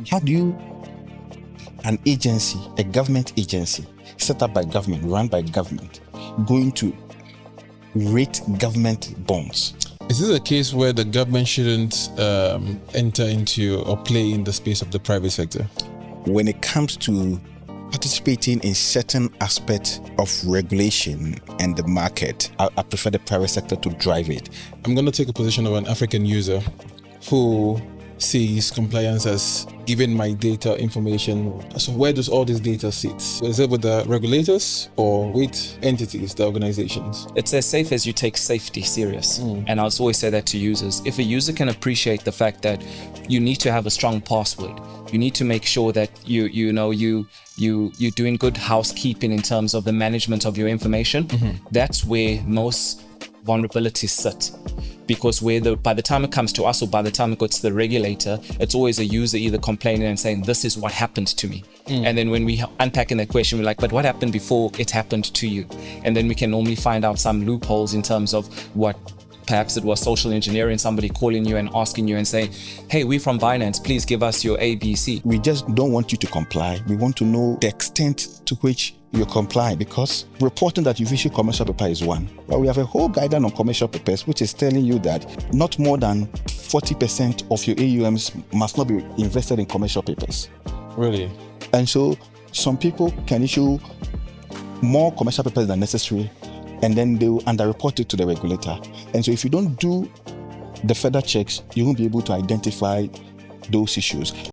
How do you, an agency, a government agency, set up by government, run by government, going to rate government bonds? Is this a case where the government shouldn't enter into or play in the space of the private sector? When it comes to participating in certain aspects of regulation and the market, I prefer the private sector to drive it. I'm going to take a position of an African user who sees compliance as giving my data information. So where does all this data sit? Is it with the regulators or with entities, the organizations? It's as safe as you take safety serious. And I always say that to users. If a user can appreciate the fact that you need to have a strong password, you need to make sure that you're doing good housekeeping in terms of the management of your information. That's where most vulnerabilities sit. Because by the time it comes to us or by the time it goes to the regulator, it's always a user either complaining and saying, this is what happened to me. And then when we unpack in that question, we're like, but what happened before it happened to you? And then we can normally find out some loopholes in terms of what perhaps it was social engineering, somebody calling you and asking you and saying, hey, we're from Binance, please give us your ABC. We just don't want you to comply. We want to know the extent to which you comply, because reporting that you've issued commercial paper is one. But we have a whole guideline on commercial papers, which is telling you that not more than 40% of your AUMs must not be invested in commercial papers. Really? And so some people can issue more commercial papers than necessary, and then they will underreport it to the regulator. And so if you don't do the further checks, you won't be able to identify those issues.